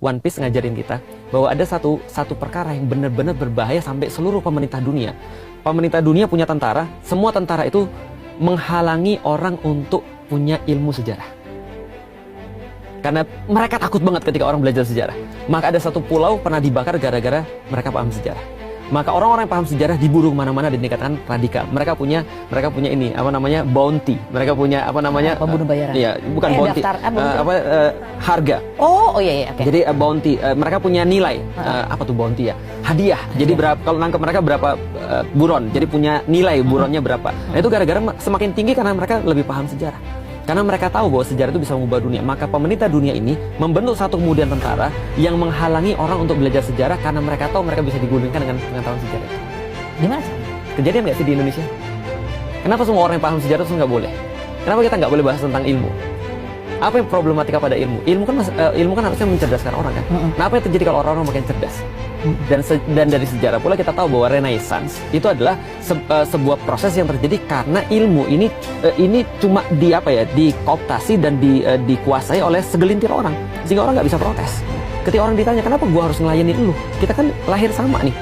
One Piece ngajarin kita bahwa ada satu perkara yang benar-benar berbahaya sampai seluruh pemerintah dunia. Pemerintah dunia punya tentara, semua tentara itu menghalangi orang untuk punya ilmu sejarah. Karena mereka takut banget ketika orang belajar sejarah. Maka ada satu pulau pernah dibakar gara-gara mereka paham sejarah. Maka orang-orang yang paham sejarah diburu kemana-mana dan dikatakan radikal. Mereka punya ini apa namanya bounty. Mereka punya apa namanya pembunuh bayaran. Iya, bukan bounty. Harga. Oh iya. Okay. Jadi bounty. Mereka punya nilai. Apa tuh bounty ya? Hadiah. Jadi berapa kalau nangkep mereka berapa buron. Jadi punya nilai buronnya berapa. Nah itu gara-gara semakin tinggi karena mereka lebih paham sejarah. Karena mereka tahu bahwa sejarah itu bisa mengubah dunia. Maka pemerintah dunia ini membentuk satu kemudian tentara yang menghalangi orang untuk belajar sejarah karena mereka tahu mereka bisa digulingkan dengan pengetahuan sejarah itu. Gimana? Kejadian nggak sih di Indonesia? Kenapa semua orang yang paham sejarah itu nggak boleh? Kenapa kita nggak boleh bahas tentang ilmu? Apa yang problematika pada ilmu? Ilmu kan harusnya mencerdaskan orang kan? Nah apa yang terjadi kalau orang-orang makin cerdas? Dan dari sejarah pula kita tahu bahwa Renaissance itu adalah sebuah proses yang terjadi karena ilmu ini cuma dikooptasi dan dikuasai oleh segelintir orang sehingga orang nggak bisa protes. Ketika orang ditanya kenapa gua harus ngelayanin lu, kita kan lahir sama nih.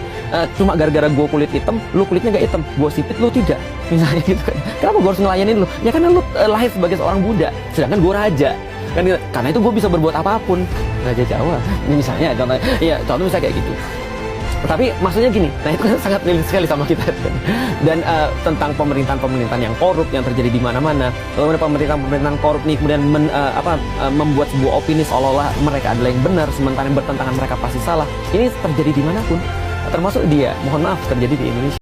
Cuma gara-gara gua kulit hitam, lu kulitnya nggak hitam, gua sipit, lu tidak, misalnya gitu kan. Kenapa gua harus ngelayanin lu? Ya karena lu lahir sebagai seorang Buddha, sedangkan gua raja. Kan karena itu gue bisa berbuat apapun. Raja Jawa ini misalnya contoh misalnya kayak gitu. Tapi maksudnya gini, nah itu kan sangat relate sekali sama kita dan tentang pemerintahan yang korup yang terjadi di mana-mana. Bagaimana pemerintahan korup nih kemudian membuat sebuah opini seolah-olah mereka adalah yang benar sementara yang bertentangan mereka pasti salah. Ini terjadi dimanapun, termasuk dia, mohon maaf, terjadi di Indonesia.